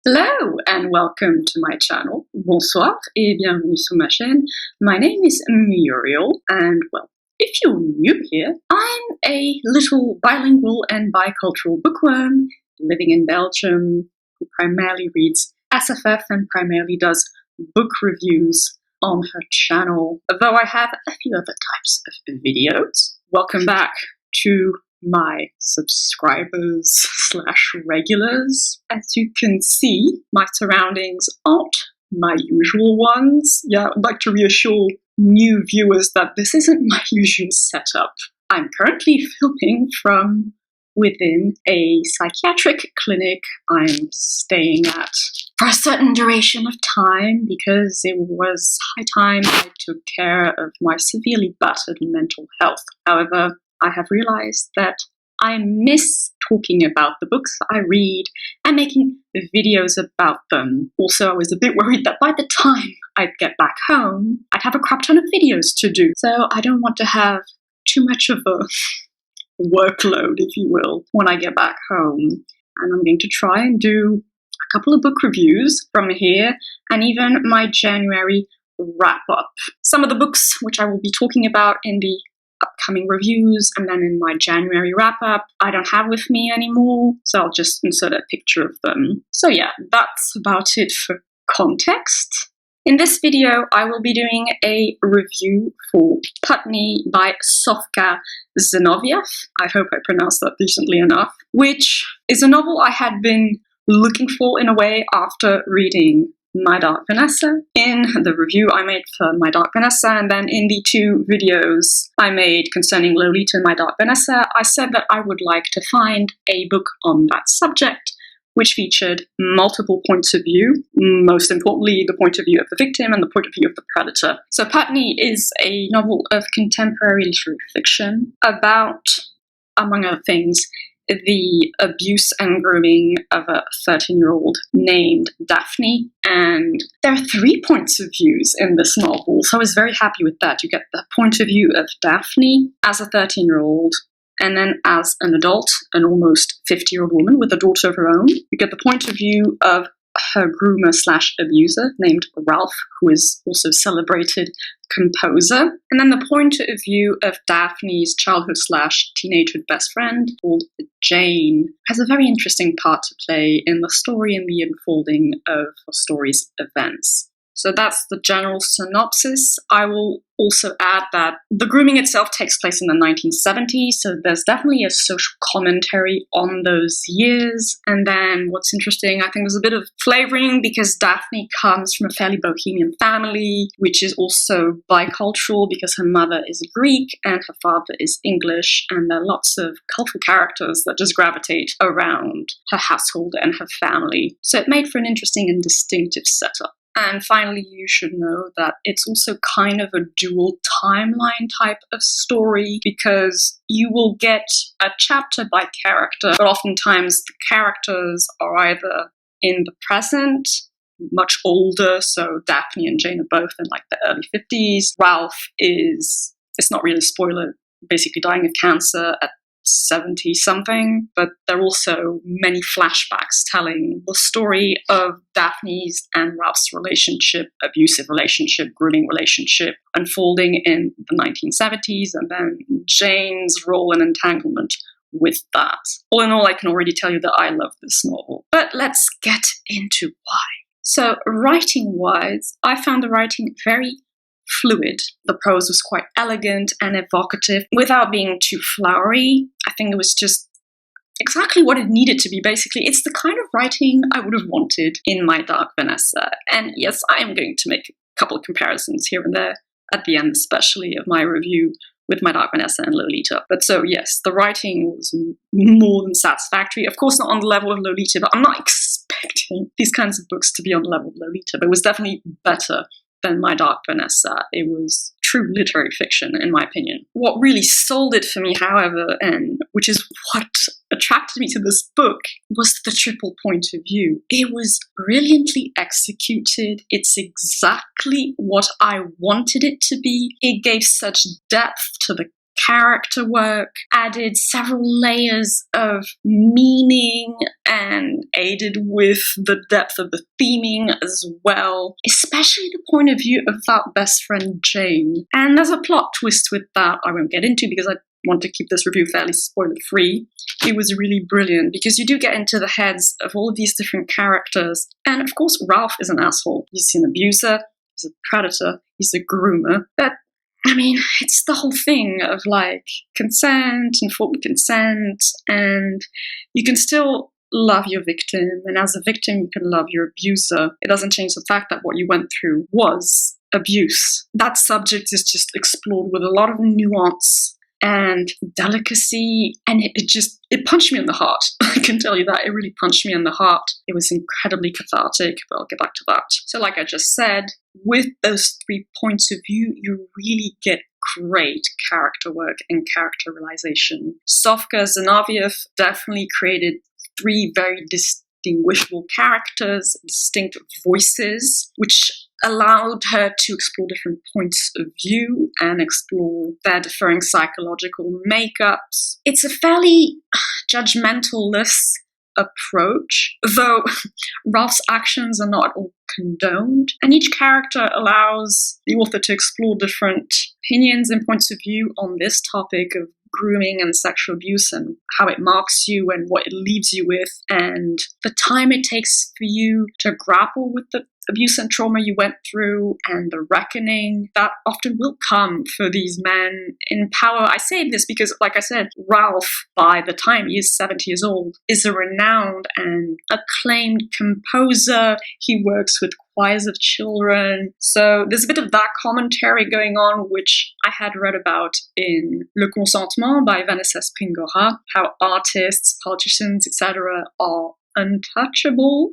Hello and welcome to my channel. Bonsoir et bienvenue sur ma chaîne. My name is Muriel and well, if you're new here, I'm a little bilingual and bicultural bookworm living in Belgium who primarily reads SFF and primarily does book reviews on her channel, though I have a few other types of videos. Welcome back to my subscribers slash regulars. As you can see, my surroundings aren't my usual ones. Yeah, I'd like to reassure new viewers that this isn't my usual setup. I'm currently filming from within a psychiatric clinic I'm staying at for a certain duration of time because it was high time I took care of my severely battered mental health. However, I have realized that I miss talking about the books I read and making videos about them. Also, I was a bit worried that by the time I'd get back home, I'd have a crap ton of videos to do. So I don't want to have too much of a workload, if you will, when I get back home. And I'm going to try and do a couple of book reviews from here and even my January wrap-up. Some of the books which I will be talking about in the upcoming reviews and then in my January wrap-up I don't have with me anymore, so I'll just insert a picture of them. So yeah, that's about it for context. In this video I will be doing a review for Putney by Sofka Zinoviev. I hope I pronounced that decently enough, which is a novel I had been looking for in a way after reading My Dark Vanessa, in the review I made for My Dark Vanessa, and then in the two videos I made concerning Lolita and My Dark Vanessa, I said that I would like to find a book on that subject which featured multiple points of view, most importantly the point of view of the victim and the point of view of the predator. So Putney is a novel of contemporary literary fiction about, among other things, the abuse and grooming of a 13-year-old named Daphne. And there are 3 points of views in this novel, so I was very happy with that. You get the point of view of Daphne as a 13-year-old, and then as an adult, an almost 50-year-old woman with a daughter of her own. You get the point of view of her groomer slash abuser named Ralph, who is also a celebrated composer, and then the point of view of Daphne's childhood slash teenagehood best friend called Jane has a very interesting part to play in the story and the unfolding of the story's events. So that's the general synopsis. I will also add that the grooming itself takes place in the 1970s, so there's definitely a social commentary on those years. And then what's interesting, I think there's a bit of flavoring because Daphne comes from a fairly bohemian family, which is also bicultural because her mother is Greek and her father is English, and there are lots of cultural characters that just gravitate around her household and her family. So it made for an interesting and distinctive setup. And finally, you should know that it's also kind of a dual timeline type of story because you will get a chapter by character, but oftentimes the characters are either in the present, much older, so Daphne and Jane are both in like the early 50s. Ralph is, it's not really a spoiler, basically dying of cancer at 70-something, but there are also many flashbacks telling the story of Daphne's and Ralph's relationship, abusive relationship, grooming relationship, unfolding in the 1970s, and then Jane's role and entanglement with that. All in all, I can already tell you that I love this novel. But let's get into why. So, writing-wise, I found the writing very fluid. The prose was quite elegant and evocative without being too flowery. I think it was just exactly what it needed to be, basically. It's the kind of writing I would have wanted in My Dark Vanessa. And yes, I am going to make a couple of comparisons here and there at the end, especially of my review with My Dark Vanessa and Lolita. But so yes, the writing was more than satisfactory. Of course, not on the level of Lolita, but I'm not expecting these kinds of books to be on the level of Lolita, but it was definitely better than My Dark Vanessa. It was true literary fiction, in my opinion. What really sold it for me, however, and which is what attracted me to this book, was the triple point of view. It was brilliantly executed. It's exactly what I wanted it to be. It gave such depth to the character work, added several layers of meaning, and aided with the depth of the theming as well, especially the point of view of that best friend Jane. And there's a plot twist with that I won't get into because I want to keep this review fairly spoiler-free. It was really brilliant because you do get into the heads of all of these different characters. And of course, Ralph is an asshole. He's an abuser, he's a predator, he's a groomer. But I mean, it's the whole thing of like consent, informed consent, and you can still love your victim. And as a victim, you can love your abuser. It doesn't change the fact that what you went through was abuse. That subject is just explored with a lot of nuance and delicacy, and it punched me in the heart. I can tell you that. It really punched me in the heart. It was incredibly cathartic, but I'll get back to that. So like I just said, with those 3 points of view, you really get great character work and character realization. Sofka Zinoviev definitely created 3 very distinguishable characters, distinct voices, which allowed her to explore different points of view and explore their differing psychological makeups. It's a fairly judgmental-less approach, though Ralph's actions are not all condoned, and each character allows the author to explore different opinions and points of view on this topic of grooming and sexual abuse and how it marks you and what it leaves you with, and the time it takes for you to grapple with the abuse and trauma you went through and the reckoning that often will come for these men in power. I say this because, like I said, Ralph, by the time he is 70 years old, is a renowned and acclaimed composer. He works with choirs of children. So there's a bit of that commentary going on, which I had read about in Le Consentement by Vanessa Springora, how artists, politicians, etc. are untouchable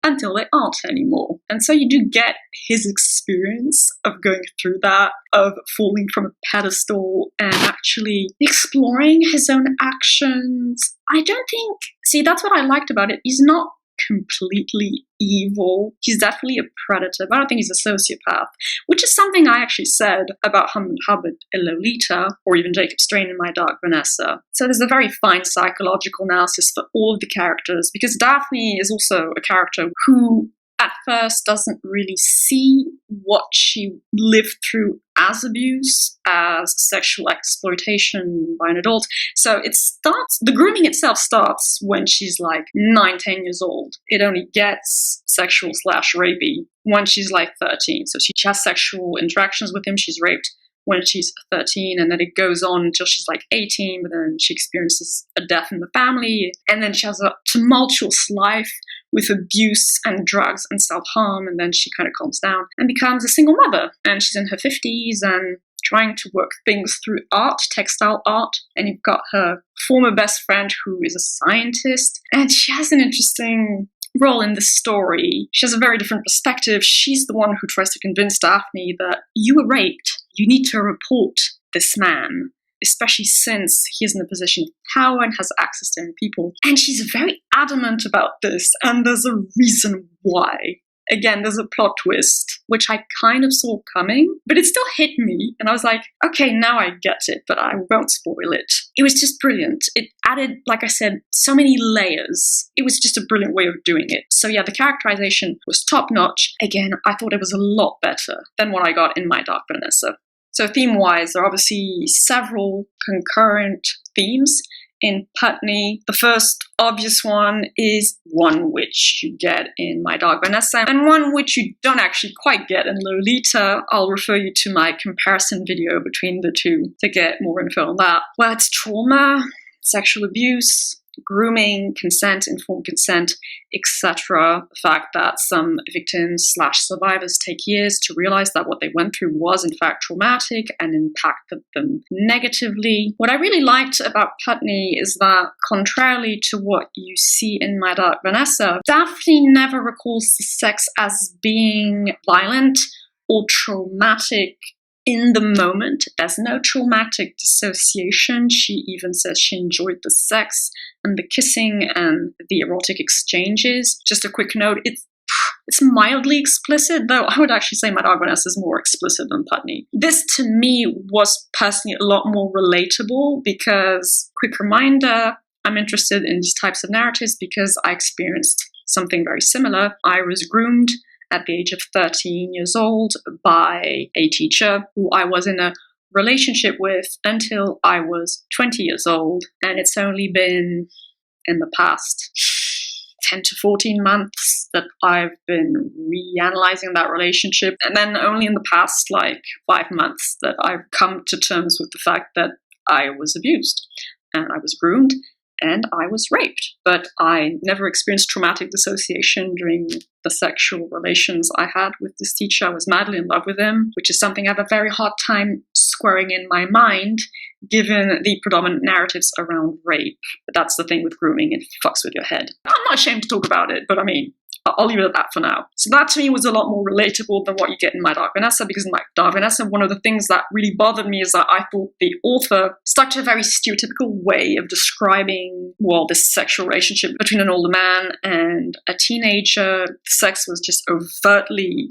until they aren't anymore. And so you do get his experience of going through that, of falling from a pedestal and actually exploring his own actions. I don't think, see, that's what I liked about it. He's not completely evil. He's definitely a predator, but I don't think he's a sociopath, which is something I actually said about Hubbard and Lolita, or even Jacob Strain in My Dark Vanessa. So there's a very fine psychological analysis for all of the characters, because Daphne is also a character who at first doesn't really see what she lived through as abuse, as sexual exploitation by an adult. So the grooming itself starts when she's like 9-10 years old. It only gets sexual / rapey when she's like 13. So she has sexual interactions with him, she's raped when she's 13, and then it goes on until she's like 18, but then she experiences a death in the family, and then she has a tumultuous life with abuse and drugs and self-harm, and then she kind of calms down and becomes a single mother, and she's in her 50s and trying to work things through art, textile art, and you've got her former best friend who is a scientist, and she has an interesting role in the story. She has a very different perspective. She's the one who tries to convince Daphne that you were raped. You need to report this man, especially since he is in a position of power and has access to people. And she's very adamant about this, and there's a reason why. Again, there's a plot twist, which I kind of saw coming, but it still hit me, and I was like, okay, now I get it, but I won't spoil it. It was just brilliant. It added, like I said, so many layers. It was just a brilliant way of doing it. So yeah, the characterization was top-notch. Again, I thought it was a lot better than what I got in My Dark Vanessa. So theme-wise, there are obviously several concurrent themes in Putney. The first obvious one is one which you get in My Dark Vanessa, and one which you don't actually quite get in Lolita. I'll refer you to my comparison video between the two to get more info on that. Well, it's trauma, sexual abuse, grooming, consent, informed consent, etc. The fact that some victims / survivors take years to realize that what they went through was in fact traumatic and impacted them negatively. What I really liked about Putney is that, contrarily to what you see in My Dark Vanessa, Daphne never recalls the sex as being violent or traumatic in the moment. There's no traumatic dissociation. She even says she enjoyed the sex and the kissing and the erotic exchanges. Just a quick note, It's mildly explicit, though I would actually say my Dark Vanessa is more explicit than Putney. This, to me, was personally a lot more relatable because, quick reminder, I'm interested in these types of narratives because I experienced something very similar. I was groomed at the age of 13 years old by a teacher who I was in a relationship with until I was 20 years old. And it's only been in the past 10 to 14 months that I've been reanalyzing that relationship. And then only in the past 5 months that I've come to terms with the fact that I was abused and I was groomed and I was raped. But I never experienced traumatic dissociation during the sexual relations I had with this teacher. I was madly in love with him, which is something I have a very hard time squaring in my mind, given the predominant narratives around rape. But that's the thing with grooming, it fucks with your head. I'm not ashamed to talk about it, but I'll leave it at that for now. So that to me was a lot more relatable than what you get in my Dark Vanessa, because in my Dark Vanessa, one of the things that really bothered me is that I thought the author stuck to a very stereotypical way of describing, this sexual relationship between an older man and a teenager. Sex was just overtly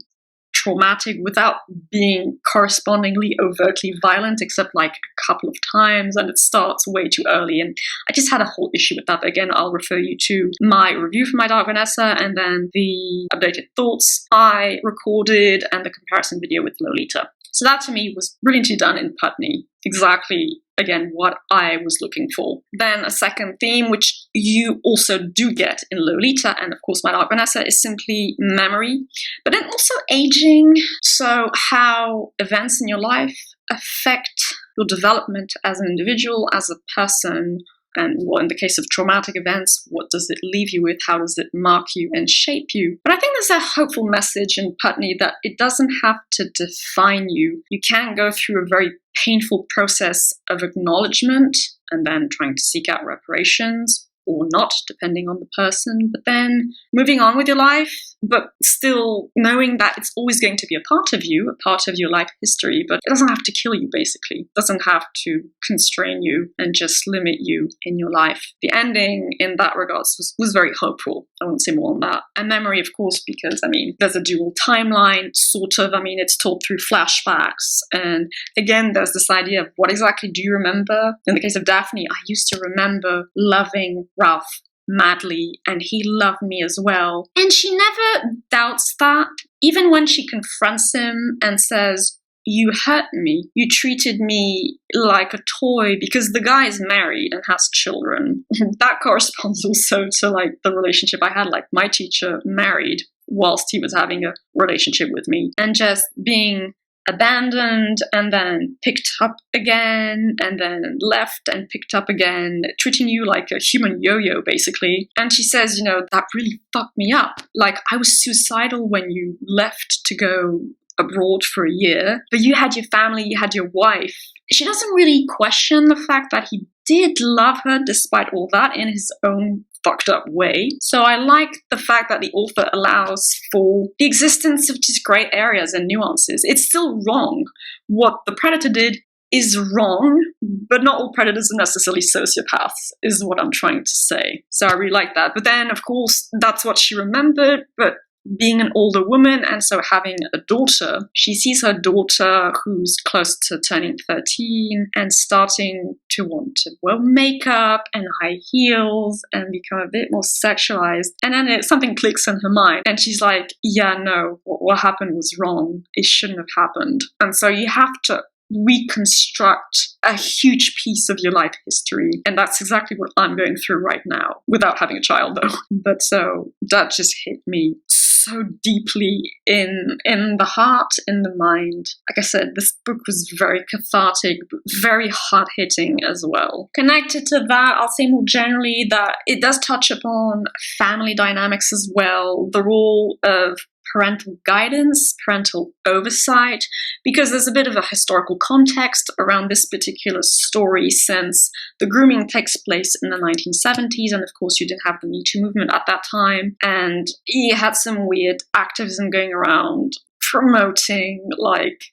traumatic without being correspondingly overtly violent, except a couple of times, and it starts way too early. And I just had a whole issue with that. But again, I'll refer you to my review for my Dark Vanessa and then the updated thoughts I recorded and the comparison video with Lolita. So that to me was brilliantly done in Putney. Exactly, again, what I was looking for. Then a second theme, which you also do get in Lolita, and of course my Dark Vanessa, is simply memory, but then also aging. So how events in your life affect your development as an individual, as a person, and in the case of traumatic events, what does it leave you with? How does it mark you and shape you? But I think there's a hopeful message in Putney that it doesn't have to define you. You can go through a very painful process of acknowledgement and then trying to seek out reparations, or not, depending on the person, but then moving on with your life, but still knowing that it's always going to be a part of you, a part of your life history, but it doesn't have to kill you, basically. It doesn't have to constrain you and just limit you in your life. The ending in that regards was very hopeful. I won't say more on that. And memory, of course, because, there's a dual timeline, sort of. It's told through flashbacks. And again, there's this idea of what exactly do you remember? In the case of Daphne, I used to remember loving Ralph madly, and he loved me as well. And she never doubts that, even when she confronts him and says, "You hurt me, you treated me like a toy," because the guy is married and has children. That corresponds also to the relationship I had. My teacher married whilst he was having a relationship with me, and just being abandoned and then picked up again and then left and picked up again, treating you like a human yo-yo, basically. And she says, that really fucked me up. I was suicidal when you left to go abroad for a year, but you had your family, you had your wife. She doesn't really question the fact that he did love her despite all that in his own fucked up way. So I like the fact that the author allows for the existence of just grey areas and nuances. It's still wrong. What the predator did is wrong, but not all predators are necessarily sociopaths, is what I'm trying to say. So I really like that. But then, of course, that's what she remembered, but being an older woman and so having a daughter, she sees her daughter who's close to turning 13 and starting to want to wear makeup and high heels and become a bit more sexualized. And then something clicks in her mind and she's like, yeah, no, what happened was wrong. It shouldn't have happened. And so you have to reconstruct a huge piece of your life history. And that's exactly what I'm going through right now, without having a child though. But so that just hit me so deeply in the heart, in the mind. Like I said, this book was very cathartic, but very hard-hitting as well. Connected to that, I'll say more generally that it does touch upon family dynamics as well, the role of parental guidance, parental oversight, because there's a bit of a historical context around this particular story, since the grooming takes place in the 1970s, and of course you didn't have the Me Too movement at that time, and you had some weird activism going around promoting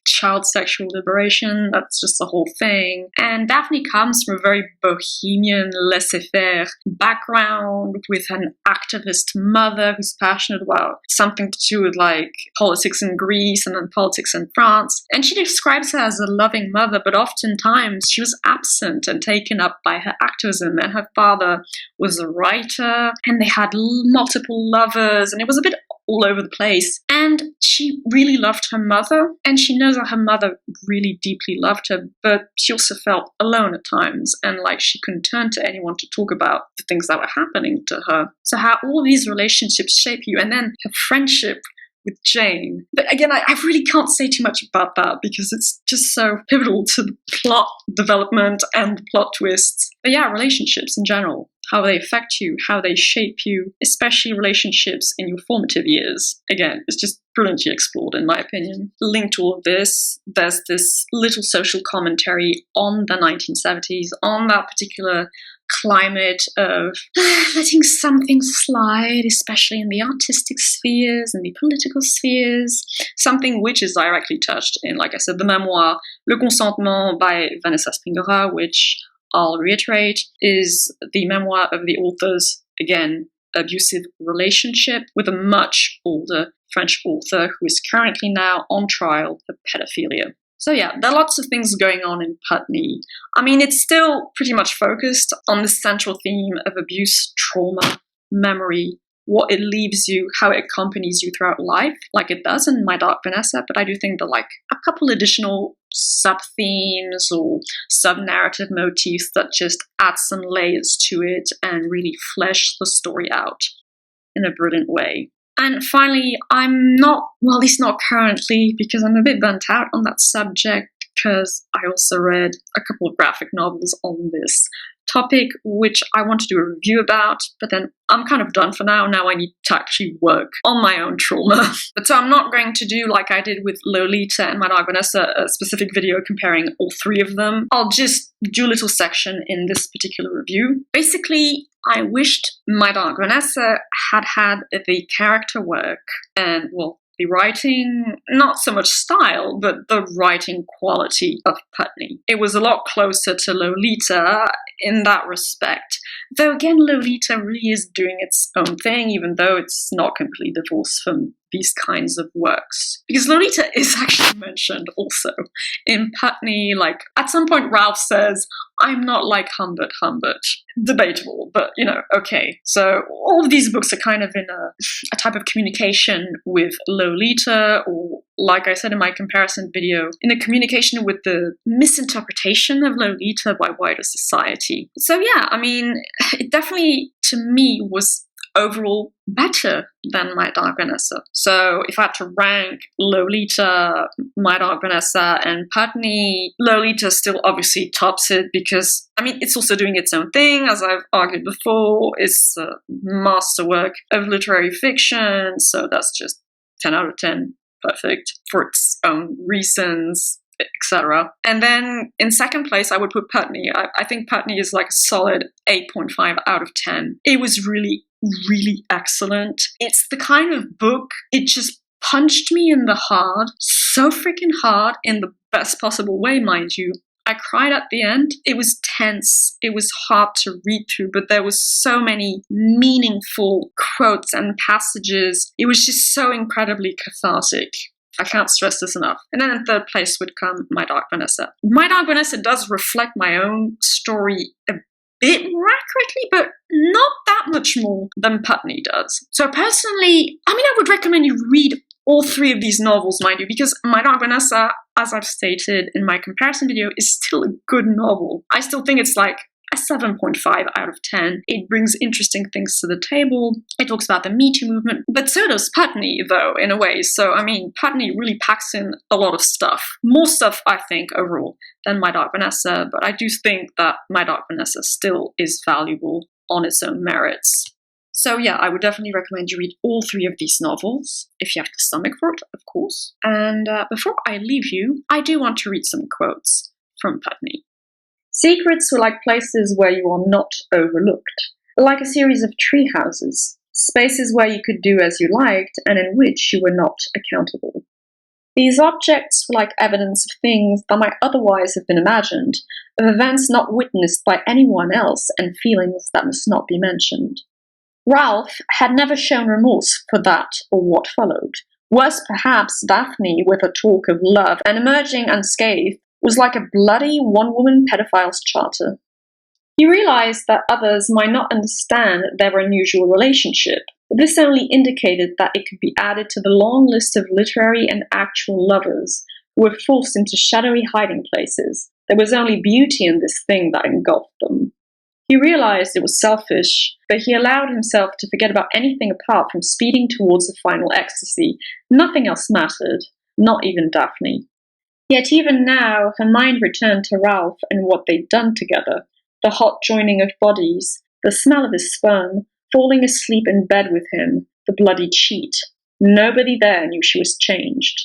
child sexual liberation. That's just the whole thing. And Daphne comes from a very bohemian, laissez-faire background with an activist mother who's passionate about something to do with like politics in Greece and then politics in France. And she describes her as a loving mother, but oftentimes she was absent and taken up by her activism. And her father was a writer, and they had multiple lovers, and it was a bit all over the place. And she really loved her mother, and she knows that her mother really deeply loved her, but she also felt alone at times, and like she couldn't turn to anyone to talk about the things that were happening to her. So how all these relationships shape you, and then her friendship with Jane. But again, I really can't say too much about that because it's just so pivotal to the plot development and the plot twists. But yeah, relationships in general, how they affect you, how they shape you, especially relationships in your formative years. Again, it's just brilliantly explored in my opinion. Linked to all of this, there's this little social commentary on the 1970s, on that particular climate of letting some things slide, especially in the artistic spheres and the political spheres, something which is directly touched in, like I said, the memoir Le Consentement by Vanessa Springora, which I'll reiterate is the memoir of the author's, again, abusive relationship with a much older French author who is currently now on trial for pedophilia. So yeah, there are lots of things going on in Putney. I mean, it's still pretty much focused on the central theme of abuse, trauma, memory, what it leaves you, how it accompanies you throughout life, like it does in My Dark Vanessa. But I do think that like a couple additional sub-themes or sub-narrative motifs that just add some layers to it and really flesh the story out in a brilliant way. And finally, I'm not, well, at least not currently, because I'm a bit burnt out on that subject, because I also read a couple of graphic novels on this topic, which I want to do a review about, but then I'm kind of done for now. Now I need to actually work on my own trauma. But so I'm not going to do like I did with Lolita and My Dark Vanessa, a specific video comparing all three of them. I'll just do a little section in this particular review. Basically, I wished My Dark Vanessa had the character work and, well, the writing, not so much style, but the writing quality of Putney. It was a lot closer to Lolita in that respect. Though again, Lolita really is doing its own thing, even though it's not completely divorced from these kinds of works. Because Lolita is actually mentioned also in Putney. Like, at some point Ralph says, I'm not like Humbert. Debatable, but you know, okay. So all of these books are kind of in a type of communication with Lolita, or like I said in my comparison video, in a communication with the misinterpretation of Lolita by wider society. So yeah, I mean, it definitely, to me, was overall better than My Dark Vanessa. So if I had to rank Lolita, My Dark Vanessa, and Putney, Lolita still obviously tops it because, I mean, it's also doing its own thing, as I've argued before. It's a masterwork of literary fiction, so that's just 10 out of 10, perfect for its own reasons, etc. And then in second place, I would put Putney. I think Putney is like a solid 8.5 out of 10. It was really excellent. It's the kind of book, it just punched me in the heart, so freaking hard, in the best possible way, mind you. I cried at the end. It was tense. It was hard to read through, but there was so many meaningful quotes and passages. It was just so incredibly cathartic. I can't stress this enough. And then in third place would come My Dark Vanessa. My Dark Vanessa does reflect my own story a bit more accurately, but not that much more than Putney does. So personally, I mean, I would recommend you read all three of these novels, mind you, because My Dark Vanessa, as I've stated in my comparison video, is still a good novel. I still think it's like a 7.5 out of 10. It brings interesting things to the table. It talks about the Me Too movement, but so does Putney, though, in a way. So, I mean, Putney really packs in a lot of stuff. More stuff, I think, overall, than My Dark Vanessa, but I do think that My Dark Vanessa still is valuable on its own merits. So yeah, I would definitely recommend you read all three of these novels, if you have the stomach for it, of course. And before I leave you, I do want to read some quotes from Putney. Secrets were like places where you are not overlooked, like a series of tree houses, spaces where you could do as you liked and in which you were not accountable. These objects were like evidence of things that might otherwise have been imagined, of events not witnessed by anyone else and feelings that must not be mentioned. Ralph had never shown remorse for that or what followed. Worse perhaps, Daphne, with her talk of love and emerging unscathed, was like a bloody one-woman pedophile's charter. He realized that others might not understand their unusual relationship, but this only indicated that it could be added to the long list of literary and actual lovers who were forced into shadowy hiding places. There was only beauty in this thing that engulfed them. He realized it was selfish, but he allowed himself to forget about anything apart from speeding towards the final ecstasy. Nothing else mattered, not even Daphne. Yet even now, her mind returned to Ralph and what they'd done together. The hot joining of bodies, the smell of his sperm, falling asleep in bed with him, the bloody cheat. Nobody there knew she was changed.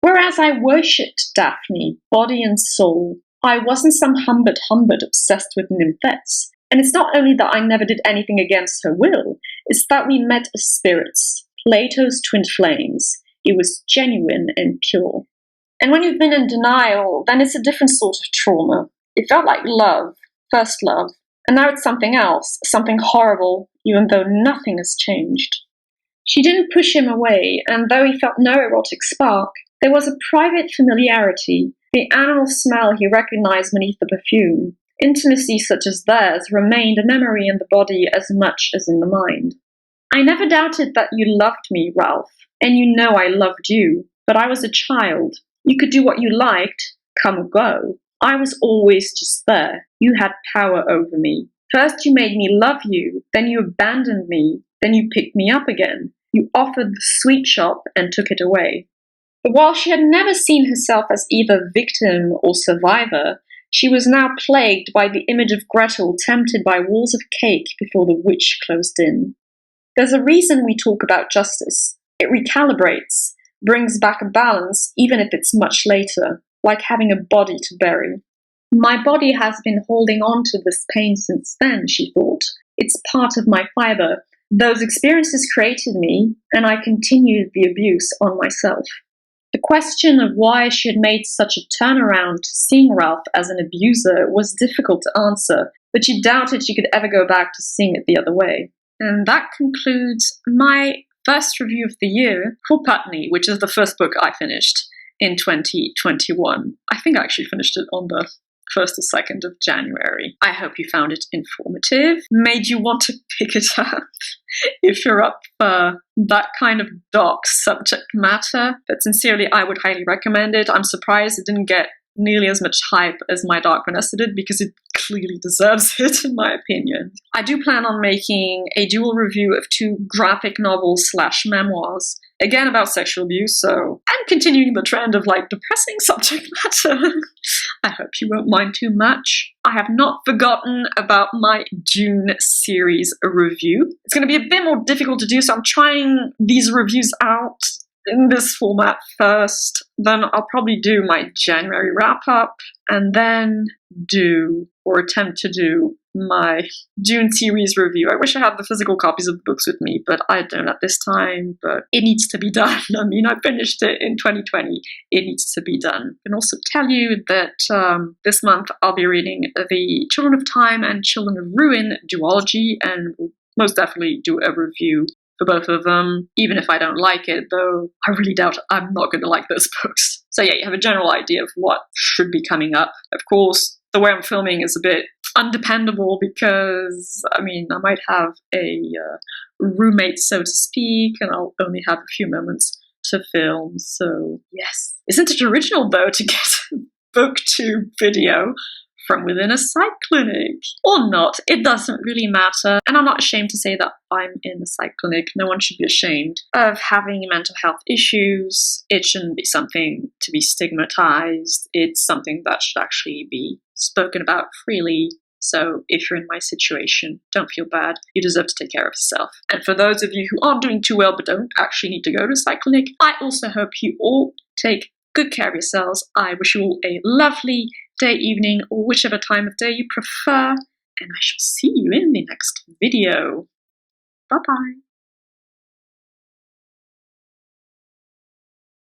Whereas I worshipped Daphne, body and soul, I wasn't some humbug obsessed with nymphets. And it's not only that I never did anything against her will, it's that we met as spirits, Plato's twin flames. It was genuine and pure. And when you've been in denial, then it's a different sort of trauma. It felt like love, first love, and now it's something else, something horrible, even though nothing has changed. She didn't push him away, and though he felt no erotic spark, there was a private familiarity, the animal smell he recognized beneath the perfume. Intimacy such as theirs remained a memory in the body as much as in the mind. I never doubted that you loved me, Ralph, and you know I loved you, but I was a child. You could do what you liked, come or go. I was always just there. You had power over me. First you made me love you, then you abandoned me, then you picked me up again. You offered the sweet shop and took it away. But while she had never seen herself as either victim or survivor, she was now plagued by the image of Gretel tempted by walls of cake before the witch closed in. There's a reason we talk about justice. It recalibrates, brings back a balance even if it's much later, like having a body to bury. My body has been holding on to this pain since then, she thought. It's part of my fiber. Those experiences created me, and I continued the abuse on myself. The question of why she had made such a turnaround to seeing Ralph as an abuser was difficult to answer, but she doubted she could ever go back to seeing it the other way. And that concludes my first review of the year for Putney, which is the first book I finished in 2021. I think I actually finished it on the 1st or 2nd of January. I hope you found it informative, made you want to pick it up if you're up for that kind of dark subject matter. But sincerely, I would highly recommend it. I'm surprised it didn't get nearly as much hype as My Dark Vanessa did, because it clearly deserves it, in my opinion. I do plan on making a dual review of 2 graphic novels / memoirs, again about sexual abuse, so I'm continuing the trend of depressing subject matter. I hope you won't mind too much. I have not forgotten about my June series review. It's going to be a bit more difficult to do, so I'm trying these reviews out in this format first. Then I'll probably do my January wrap-up, and then attempt to do my June series review. I wish I had the physical copies of the books with me, but I don't at this time, but it needs to be done. I mean, I finished it in 2020. It needs to be done. I can also tell you that this month I'll be reading the Children of Time and Children of Ruin duology, and will most definitely do a review for both of them, even if I don't like it, though I really doubt I'm not going to like those books. So yeah, you have a general idea of what should be coming up. Of course, the way I'm filming is a bit undependable because, I mean, I might have a roommate, so to speak, and I'll only have a few moments to film. So yes, isn't it original though to get book to video from within a psych clinic? Or not, it doesn't really matter. And I'm not ashamed to say that I'm in a psych clinic. No one should be ashamed of having mental health issues. It shouldn't be something to be stigmatized. It's something that should actually be spoken about freely. So if you're in my situation, don't feel bad. You deserve to take care of yourself. And for those of you who aren't doing too well but don't actually need to go to a psych clinic, I also hope you all take good care of yourselves. I wish you all a lovely day, evening, or whichever time of day you prefer, and I shall see you in the next video. Bye-bye.